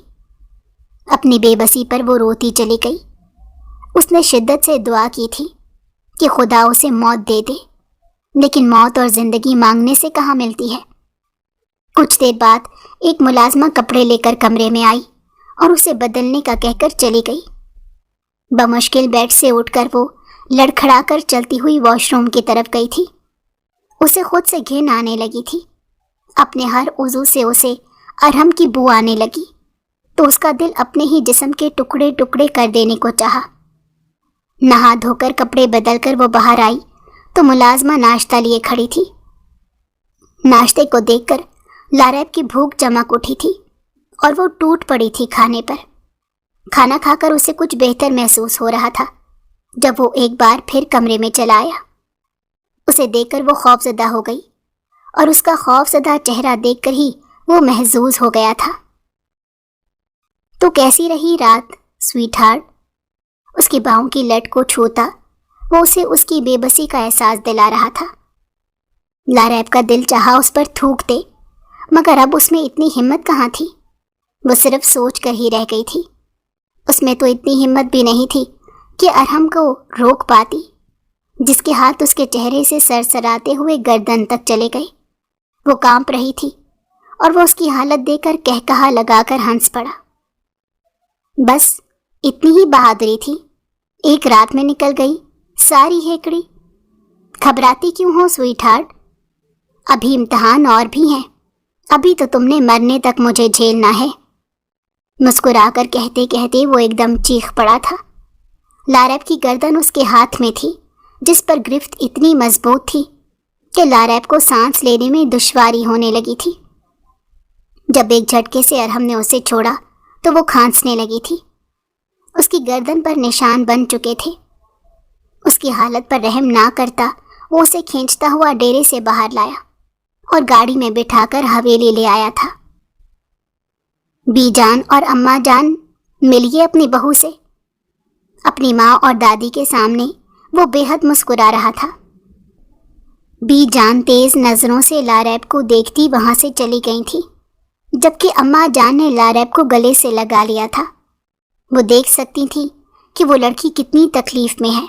اپنی بے بسی پر وہ روتی چلی گئی۔ اس نے شدت سے دعا کی تھی کہ خدا اسے موت دے دے، لیکن موت اور زندگی مانگنے سے کہاں ملتی ہے۔ کچھ دیر بعد ایک ملازمہ کپڑے لے کر کمرے میں آئی اور اسے بدلنے کا کہہ کر چلی گئی۔ بمشکل بیڈ سے اٹھ کر وہ لڑکھڑا کر چلتی ہوئی واش روم کی طرف گئی تھی۔ اسے خود سے گھن آنے لگی تھی۔ اپنے ہر عضو سے اسے ارحم کی بو آنے لگی تو اس کا دل اپنے ہی جسم کے ٹکڑے ٹکڑے کر دینے کو چاہا۔ نہا دھو کر کپڑے بدل کر وہ باہر آئی تو ملازمہ ناشتہ لیے کھڑی تھی۔ ناشتے کو دیکھ کر لاریب کی بھوک چمک اٹھی تھی اور وہ ٹوٹ پڑی تھی کھانے پر۔ کھانا کھا کر اسے کچھ بہتر محسوس ہو رہا تھا جب وہ ایک بار پھر کمرے میں چلا آیا۔ اسے دیکھ کر وہ خوف زدہ ہو گئی اور اس کا خوف زدہ چہرہ دیکھ کر ہی وہ محظوظ ہو گیا تھا۔ تو کیسی رہی رات سویٹ ہارٹ؟ اس کی باہوں کی لٹ کو چھوتا وہ اسے اس کی بے بسی کا احساس دلا رہا تھا۔ لاریب کا دل چاہا اس پر تھوک دے، مگر اب اس میں اتنی ہمت کہاں تھی۔ وہ صرف سوچ کر ہی رہ گئی تھی۔ اس میں تو اتنی ہمت بھی نہیں تھی کہ ارحم کو روک پاتی، جس کے ہاتھ اس کے چہرے سے سرسراتے ہوئے گردن تک چلے گئے۔ وہ کانپ رہی تھی اور وہ اس کی حالت دیکھ کر کہکہا لگا کر ہنس پڑا۔ بس اتنی ہی بہادری تھی، ایک رات میں نکل گئی ساری ہیکڑی۔ گھبراتی کیوں ہو سویٹ ہارٹ؟ ابھی امتحان اور بھی ہیں، ابھی تو تم نے مرنے تک مجھے جھیلنا ہے۔ مسکرا کر کہتے کہتے وہ ایک دم چیخ پڑا تھا۔ لاریب کی گردن اس کے ہاتھ میں تھی، جس پر گرفت اتنی مضبوط تھی کہ لاریب کو سانس لینے میں دشواری ہونے لگی تھی۔ جب ایک جھٹکے سے ارحم نے اسے چھوڑا تو وہ کھانسنے لگی تھی۔ اس کی گردن پر نشان بن چکے تھے۔ اس کی حالت پر رحم نہ کرتا وہ اسے کھینچتا ہوا ڈیرے سے باہر لایا اور گاڑی میں بٹھا کر حویلی لے آیا تھا۔ بی جان اور اماں جان ملیے اپنی بہو سے۔ اپنی ماں اور دادی کے سامنے وہ بے حد مسکرا رہا تھا۔ بی جان تیز نظروں سے لاریب کو دیکھتی وہاں سے چلی گئی تھی، جبکہ اماں جان نے لاریب کو گلے سے لگا لیا تھا۔ وہ دیکھ سکتی تھی کہ وہ لڑکی کتنی تکلیف میں ہے۔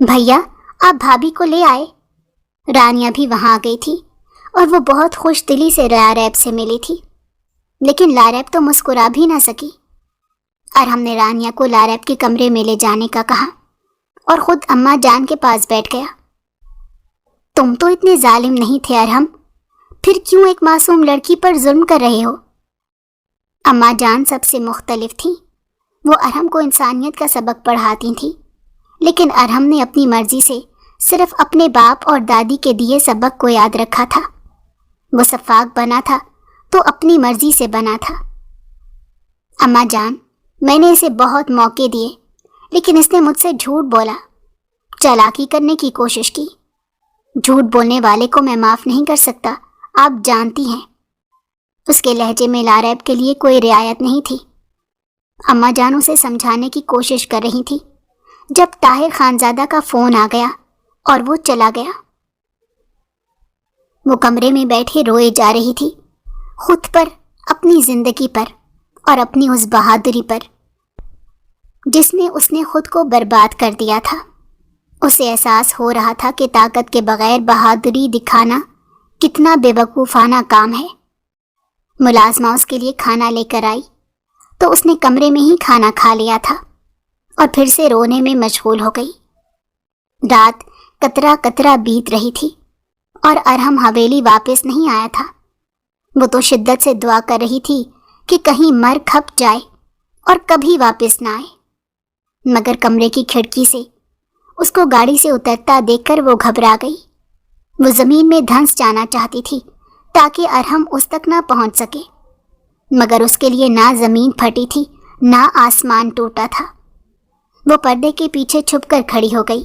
بھیا آپ بھابھی کو لے آئے۔ رانیہ بھی وہاں آ گئی تھی اور وہ بہت خوش دلی سے لاریب سے ملی تھی، لیکن لاریب تو مسکرا بھی نہ سکی۔ ارحم نے رانیہ کو لاریب کے کمرے میں لے جانے کا کہا اور خود اماں جان کے پاس بیٹھ گیا۔ تم تو اتنے ظالم نہیں تھے ارحم، پھر کیوں ایک معصوم لڑکی پر ظلم کر رہے ہو؟ اماں جان سب سے مختلف تھیں۔ وہ ارحم کو انسانیت کا سبق پڑھاتی تھیں، لیکن ارحم نے اپنی مرضی سے صرف اپنے باپ اور دادی کے دیے سبق کو یاد رکھا تھا۔ وہ سفاک بنا تھا تو اپنی مرضی سے بنا تھا۔ اماں جان، میں نے اسے بہت موقع دیے، لیکن اس نے مجھ سے جھوٹ بولا، چالاکی کرنے کی کوشش کی۔ جھوٹ بولنے والے کو میں معاف نہیں کر سکتا، آپ جانتی ہیں۔ اس کے لہجے میں لاریب کے لیے کوئی رعایت نہیں تھی۔ اماں جان اسے سمجھانے کی کوشش کر رہی تھی جب طاہر خانزادہ کا فون آ گیا اور وہ چلا گیا۔ وہ کمرے میں بیٹھے روئے جا رہی تھی، خود پر، اپنی زندگی پر اور اپنی اس بہادری پر جس میں اس نے خود کو برباد کر دیا تھا۔ اسے احساس ہو رہا تھا کہ طاقت کے بغیر بہادری دکھانا کتنا بے وقوفانہ کام ہے۔ ملازمہ اس کے لیے کھانا لے کر آئی تو اس نے کمرے میں ہی کھانا کھا لیا تھا اور پھر سے رونے میں مشغول ہو گئی۔ رات قطرہ قطرہ بیت رہی تھی اور ارحم حویلی واپس نہیں آیا تھا۔ وہ تو شدت سے دعا کر رہی تھی کہ کہیں مر کھپ جائے اور کبھی واپس نہ آئے، مگر کمرے کی کھڑکی سے اس کو گاڑی سے اترتا دیکھ کر وہ گھبرا گئی۔ وہ زمین میں دھنس جانا چاہتی تھی تاکہ ارحم اس تک نہ پہنچ سکے، مگر اس کے لیے نہ زمین پھٹی تھی نہ آسمان ٹوٹا تھا۔ وہ پردے کے پیچھے چھپ کر کھڑی ہو گئی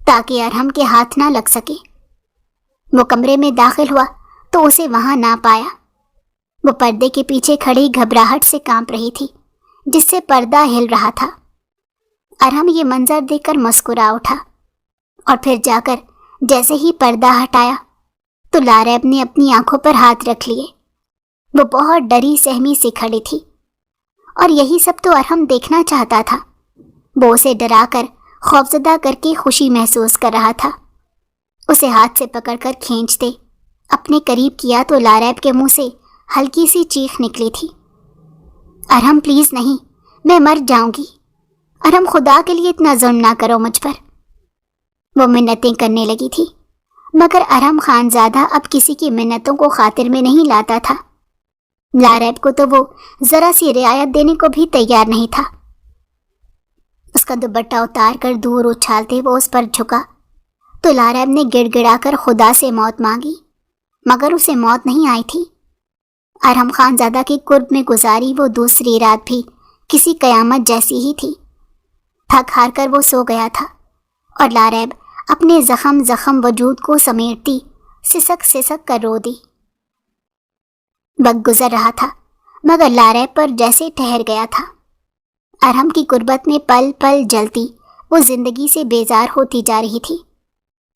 تاکہ ارحم کے ہاتھ نہ لگ سکے۔ وہ کمرے میں داخل ہوا تو اسے وہاں نہ پایا۔ وہ پردے کے پیچھے کھڑی گھبراہٹ سے کانپ رہی تھی، جس سے پردہ ہل رہا تھا۔ ارحم یہ منظر دیکھ کر مسکرا اٹھا اور پھر جا کر جیسے ہی پردہ ہٹایا تو لاریب نے اپنی آنکھوں پر ہاتھ رکھ لیے وہ بہت ڈری سہمی سے کھڑی تھی اور یہی سب تو ارحم دیکھنا چاہتا تھا۔ وہ اسے ڈرا کر خوفزدہ کر کے خوشی محسوس کر رہا تھا۔ اسے ہاتھ سے پکڑ کر کھینچتے اپنے قریب کیا تو لاریب کے منہ سے ہلکی سی چیخ نکلی تھی، ارحم پلیز نہیں، میں مر جاؤں گی، ارحم خدا کے لیے اتنا ظلم نہ کرو مجھ پر۔ وہ منتیں کرنے لگی تھی مگر ارحم خانزادہ اب کسی کی منتوں کو خاطر میں نہیں لاتا تھا۔ لاریب کو تو وہ ذرا سی رعایت دینے کو بھی تیار نہیں تھا۔ اس کا دوپٹہ اتار کر دور اچھالتے وہ اس پر جھکا تو لاریب نے گڑ گڑا کر خدا سے موت مانگی مگر اسے موت نہیں آئی تھی۔ ارحم خانزادہ کی قرب میں گزاری وہ دوسری رات بھی کسی قیامت جیسی ہی تھی۔ تھک ہار کر وہ سو گیا تھا اور لاریب اپنے زخم وجود کو سمیٹتی سسک سسک کر رو دی۔ وقت گزر رہا تھا مگر لاریب پر جیسے ٹھہر گیا تھا۔ ارحم کی قربت میں پل پل جلتی وہ زندگی سے بیزار ہوتی جا رہی تھی۔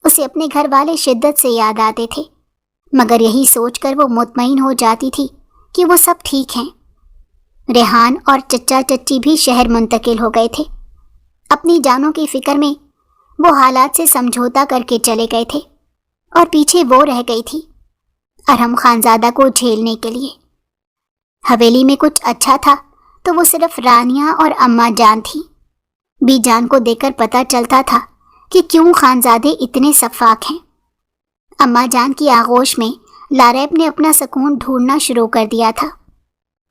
اسے اپنے گھر والے شدت سے یاد آتے تھے مگر یہی سوچ کر وہ مطمئن ہو جاتی تھی کہ وہ سب ٹھیک ہیں۔ ریحان اور چچا چچی بھی شہر منتقل ہو گئے تھے۔ اپنی جانوں کی فکر میں وہ حالات سے سمجھوتا کر کے چلے گئے تھے اور پیچھے وہ رہ گئی تھی ارحم خانزادہ کو جھیلنے کے لیے۔ حویلی میں کچھ اچھا تھا تو وہ صرف رانیہ اور اماں جان تھی۔ بی جان کو دیکھ کر پتہ چلتا تھا کہ کیوں خانزادے اتنے شفاق ہیں۔ اماں جان کی آغوش میں لاریب نے اپنا سکون ڈھونڈنا شروع کر دیا تھا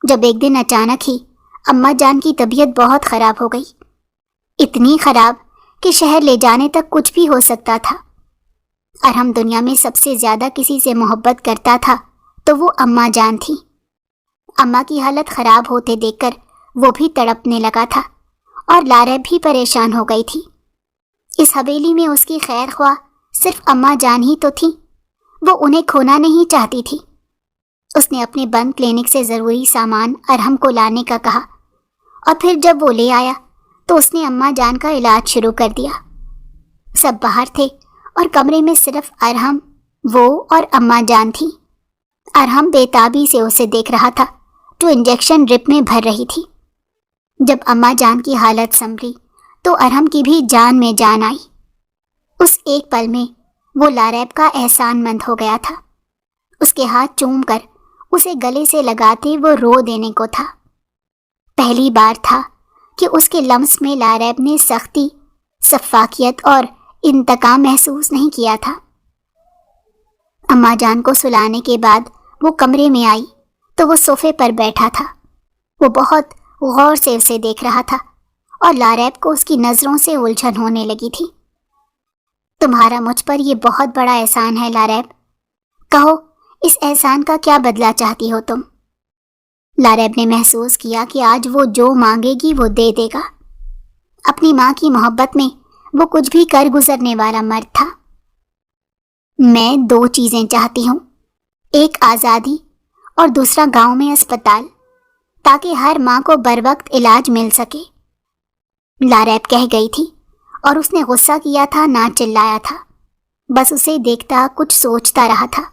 جب ایک دن اچانک ہی اماں جان کی طبیعت بہت خراب ہو گئی، اتنی خراب کہ شہر لے جانے تک کچھ بھی ہو سکتا تھا۔ ارحم دنیا میں سب سے زیادہ کسی سے محبت کرتا تھا تو وہ اماں جان تھی۔ اماں کی حالت خراب ہوتے دیکھ کر وہ بھی تڑپنے لگا تھا اور لاریب بھی پریشان ہو گئی تھی۔ اس حویلی میں اس کی خیر خواہ صرف اماں جان ہی تو تھی، وہ انہیں کھونا نہیں چاہتی تھی۔ اس نے اپنے بند کلینک سے ضروری سامان ارحم کو لانے کا کہا اور پھر جب وہ لے آیا تو اس نے اماں جان کا علاج شروع کر دیا۔ سب باہر تھے اور کمرے میں صرف ارحم، وہ اور اماں جان تھی۔ ارحم بے تابی سے اسے دیکھ رہا تھا جو انجیکشن ڈرپ میں بھر رہی تھی۔ جب اماں جان کی حالت سنبھلی تو ارحم کی بھی جان میں جان آئی۔ اس ایک پل میں وہ لاریب کا احسان مند ہو گیا تھا۔ اس کے ہاتھ چوم کر اسے گلے سے لگاتے وہ رو دینے کو تھا۔ پہلی بار تھا کہ اس کے لمس میں لاریب نے سختی، شفاقیت اور انتقام محسوس نہیں کیا تھا۔ اماں جان کو سلانے کے بعد وہ کمرے میں آئی تو وہ صوفے پر بیٹھا تھا۔ وہ بہت غور سے اسے دیکھ رہا تھا اور لاریب کو اس کی نظروں سے الجھن ہونے لگی تھی۔ تمہارا مجھ پر یہ بہت بڑا احسان ہے لاریب، کہو اس احسان کا کیا بدلہ چاہتی ہو تم؟ لاریب نے محسوس کیا کہ آج وہ جو مانگے گی وہ دے دے گا۔ اپنی ماں کی محبت میں وہ کچھ بھی کر گزرنے والا مرد تھا۔ میں 2 چیزیں چاہتی ہوں، ایک آزادی اور دوسرا گاؤں میں اسپتال، تاکہ ہر ماں کو بر وقت علاج مل سکے، لاریب کہہ گئی تھی اور اس نے غصہ کیا تھا نہ چلایا تھا، بس اسے دیکھتا کچھ سوچتا رہا تھا۔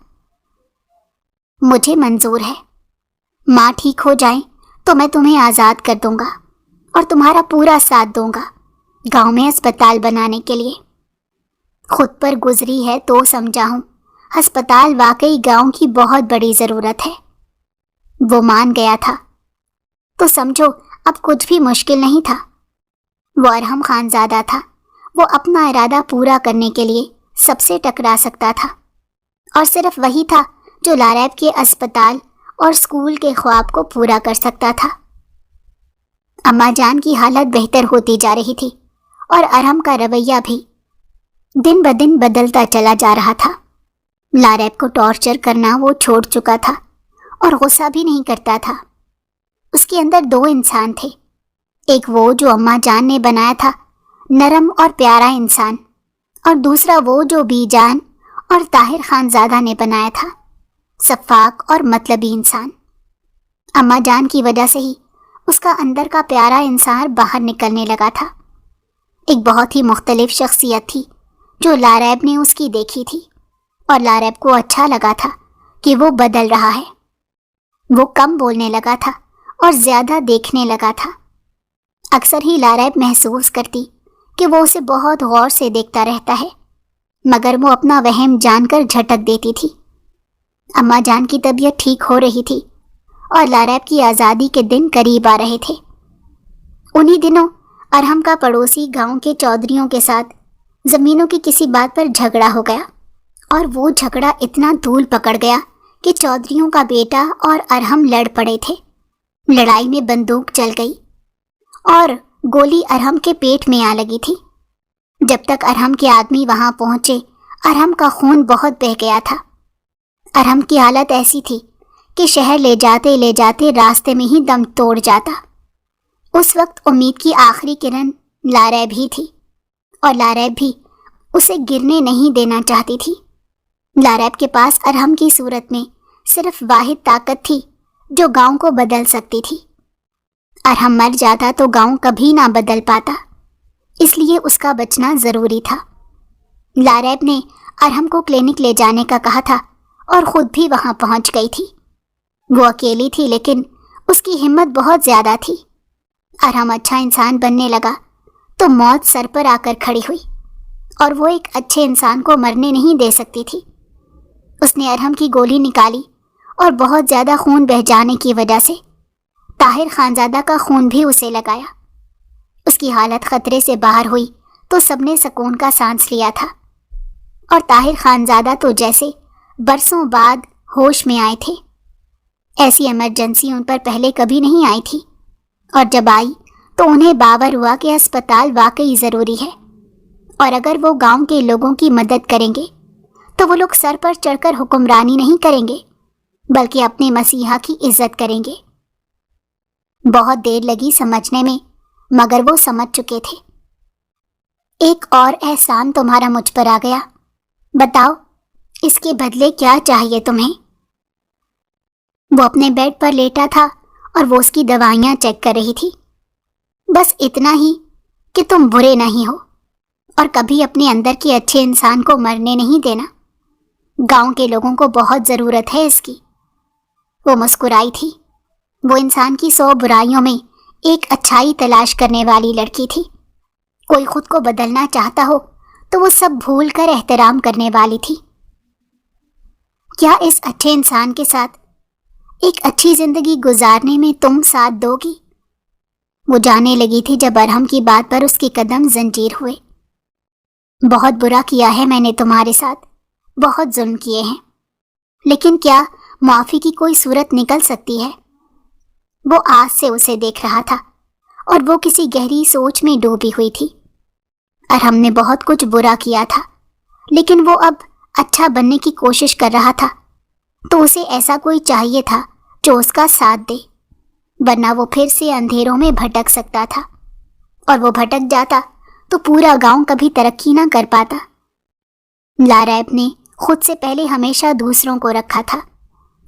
مجھے منظور ہے، ماں ٹھیک ہو جائیں تو میں تمہیں آزاد کر دوں گا اور تمہارا پورا ساتھ دوں گا گاؤں میں اسپتال بنانے کے لیے۔ خود پر گزری ہے تو سمجھا ہوں، ہسپتال واقعی گاؤں کی بہت بڑی ضرورت ہے۔ وہ مان گیا تھا تو سمجھو اب کچھ بھی مشکل نہیں تھا۔ وہ ارحم خانزادہ تھا، وہ اپنا ارادہ پورا کرنے کے لیے سب سے ٹکرا سکتا تھا اور صرف وہی تھا جو لاریب کے اسپتال اور اسکول کے خواب کو پورا کر سکتا تھا۔ اماں جان کی حالت بہتر ہوتی جا رہی تھی اور ارحم کا رویہ بھی دن بدن بدلتا چلا جا رہا تھا۔ لاریب کو ٹارچر کرنا وہ چھوڑ چکا تھا اور غصہ بھی نہیں کرتا تھا۔ اس کے اندر 2 انسان تھے، ایک وہ جو اماں جان نے بنایا تھا، نرم اور پیارا انسان، اور دوسرا وہ جو بی جان اور طاہر خانزادہ نے بنایا تھا، شفاق اور مطلبی انسان۔ اماں جان کی وجہ سے ہی اس کا اندر کا پیارا انسان باہر نکلنے لگا تھا۔ ایک بہت ہی مختلف شخصیت تھی جو لاریب نے اس کی دیکھی تھی اور لاریب کو اچھا لگا تھا کہ وہ بدل رہا ہے۔ وہ کم بولنے لگا تھا اور زیادہ دیکھنے لگا تھا۔ اکثر ہی لاریب محسوس کرتی کہ وہ اسے بہت غور سے دیکھتا رہتا ہے، مگر وہ اپنا وہم جان کر جھٹک دیتی تھی۔ اماں جان کی طبیعت ٹھیک ہو رہی تھی اور لاریب کی آزادی کے دن قریب آ رہے تھے۔ انہی دنوں ارحم کا پڑوسی گاؤں کے چودھریوں کے ساتھ زمینوں کی کسی بات پر جھگڑا ہو گیا، اور وہ جھگڑا اتنا طول پکڑ گیا کہ چودھریوں کا بیٹا اور ارحم لڑ پڑے تھے۔ لڑائی میں بندوق چل گئی اور گولی ارحم کے پیٹ میں آ لگی تھی۔ جب تک ارحم کے آدمی وہاں پہنچے، ارحم کا خون بہت بہہ گیا تھا۔ ارحم کی حالت ایسی تھی کہ شہر لے جاتے راستے میں ہی دم توڑ جاتا۔ اس وقت امید کی آخری کرن لاریب ہی تھی، اور لاریب بھی اسے گرنے نہیں دینا چاہتی تھی۔ لاریب کے پاس ارحم کی صورت میں صرف واحد طاقت تھی جو گاؤں کو بدل سکتی تھی۔ ارحم مر جاتا تو گاؤں کبھی نہ بدل پاتا، اس لیے اس کا بچنا ضروری تھا۔ لاریب نے ارحم کو کلینک لے جانے کا کہا تھا اور خود بھی وہاں پہنچ گئی تھی۔ وہ اکیلی تھی لیکن اس کی ہمت بہت زیادہ تھی۔ ارحم اچھا انسان بننے لگا تو موت سر پر آ کر کھڑی ہوئی، اور وہ ایک اچھے انسان کو مرنے نہیں دے سکتی تھی۔ اس نے ارحم کی گولی نکالی اور بہت زیادہ خون بہہ جانے کی وجہ سے طاہر خانزادہ کا خون بھی اسے لگایا۔ اس کی حالت خطرے سے باہر ہوئی تو سب نے سکون کا سانس لیا تھا، اور طاہر خانزادہ تو جیسے برسوں بعد ہوش میں آئے تھے۔ ایسی ایمرجنسی ان پر پہلے کبھی نہیں آئی تھی، اور جب آئی تو انہیں باور ہوا کہ اسپتال واقعی ضروری ہے، اور اگر وہ گاؤں کے لوگوں کی مدد کریں گے تو وہ لوگ سر پر چڑھ کر حکمرانی نہیں کریں گے بلکہ اپنے مسیحا کی عزت کریں گے۔ بہت دیر لگی سمجھنے میں، مگر وہ سمجھ چکے تھے۔ ایک اور احسان تمہارا مجھ پر آ گیا، بتاؤ اس کے بدلے کیا چاہیے تمہیں؟ وہ اپنے بیڈ پر لیٹا تھا اور وہ اس کی دوائیاں چیک کر رہی تھی۔ بس اتنا ہی کہ تم برے نہیں ہو، اور کبھی اپنے اندر کے اچھے انسان کو مرنے نہیں دینا۔ گاؤں کے لوگوں کو بہت ضرورت ہے اس کی۔ وہ مسکرائی تھی۔ وہ انسان کی 100 برائیوں میں ایک اچھائی تلاش کرنے والی لڑکی تھی۔ کوئی خود کو بدلنا چاہتا ہو تو وہ سب بھول کر احترام کرنے والی تھی۔ کیا اس اچھے انسان کے ساتھ ایک اچھی زندگی گزارنے میں تم ساتھ دو گی؟ وہ جانے لگی تھی جب ارحم کی بات پر اس کے قدم زنجیر ہوئے۔ بہت برا کیا ہے میں نے تمہارے ساتھ، بہت ظلم کیے ہیں، لیکن کیا معافی کی کوئی صورت نکل سکتی ہے؟ وہ آس سے اسے دیکھ رہا تھا اور وہ کسی گہری سوچ میں ڈوبی ہوئی تھی۔ ارحم نے بہت کچھ برا کیا تھا، لیکن وہ اب اچھا بننے کی کوشش کر رہا تھا، تو اسے ایسا کوئی چاہیے تھا جو اس کا ساتھ دے، ورنہ وہ پھر سے اندھیروں میں بھٹک سکتا تھا، اور وہ بھٹک جاتا تو پورا گاؤں کبھی ترقی نہ کر پاتا۔ لاریب نے خود سے پہلے ہمیشہ دوسروں کو رکھا تھا،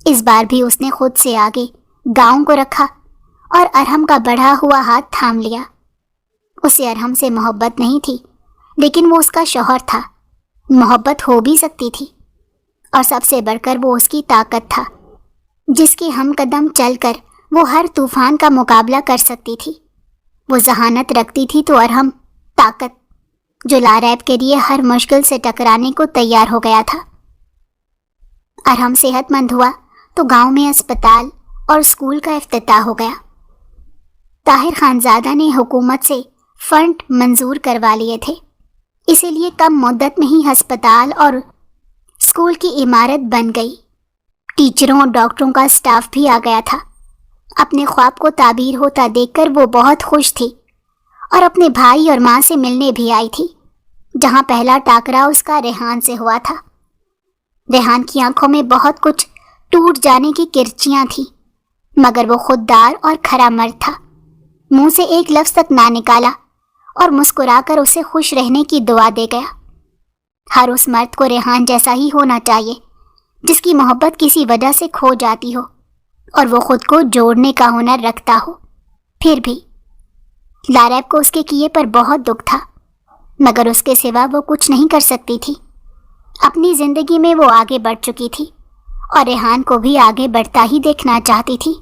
اس بار بھی اس نے خود سے آگے گاؤں کو رکھا اور ارحم کا بڑھا ہوا ہاتھ تھام لیا۔ اسے ارحم سے محبت نہیں تھی، لیکن وہ اس کا شوہر تھا، محبت ہو بھی سکتی تھی، اور سب سے بڑھ کر وہ اس کی طاقت تھا، جس کے ہم قدم چل کر وہ ہر طوفان کا مقابلہ کر سکتی تھی۔ وہ ذہانت رکھتی تھی تو ارحم طاقت، جو لاریب کے لیے ہر مشکل سے ٹکرانے کو تیار ہو گیا تھا۔ ارحم صحت مند ہوا تو گاؤں میں اسپتال اور اسکول کا افتتاح ہو گیا۔ طاہر خانزادہ نے حکومت سے فنڈ منظور کروا لیے تھے، اسی لیے کم مدت میں ہی ہسپتال اور اسکول کی عمارت بن گئی۔ ٹیچروں اور ڈاکٹروں کا اسٹاف بھی آ گیا تھا۔ اپنے خواب کو تعبیر ہوتا دیکھ کر وہ بہت خوش تھی، اور اپنے بھائی اور ماں سے ملنے بھی آئی تھی، جہاں پہلا ٹاکرا اس کا ریحان سے ہوا تھا۔ ریحان کی آنکھوں میں بہت کچھ ٹوٹ جانے کی کرچیاں تھیں، مگر وہ خوددار اور کھرا مرد تھا، منہ سے ایک لفظ تک نہ نکالا اور مسکرا کر اسے خوش رہنے کی دعا دے گیا۔ ہر اس مرد کو ریحان جیسا ہی ہونا چاہیے، جس کی محبت کسی وجہ سے کھو جاتی ہو اور وہ خود کو جوڑنے کا ہنر رکھتا ہو۔ پھر بھی لاریب کو اس کے کیے پر بہت دکھ تھا، مگر اس کے سوا وہ کچھ نہیں کر سکتی تھی۔ اپنی زندگی میں وہ آگے بڑھ چکی تھی اور ریحان کو بھی آگے بڑھتا ہی دیکھنا چاہتی تھی۔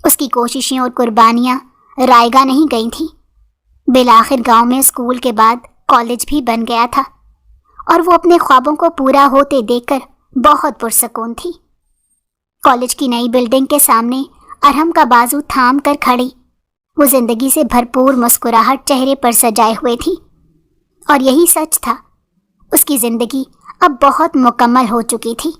اس کی کوششیں اور قربانیاں رائیگاں نہیں گئی تھیں۔ بالآخر گاؤں میں اسکول کے بعد کالج بھی بن گیا تھا اور وہ اپنے خوابوں کو پورا ہوتے دیکھ کر بہت پرسکون تھی۔ کالج کی نئی بلڈنگ کے سامنے ارحم کا بازو تھام کر کھڑی، وہ زندگی سے بھرپور مسکراہٹ چہرے پر سجائے ہوئے تھی، اور یہی سچ تھا، اس کی زندگی اب بہت مکمل ہو چکی تھی۔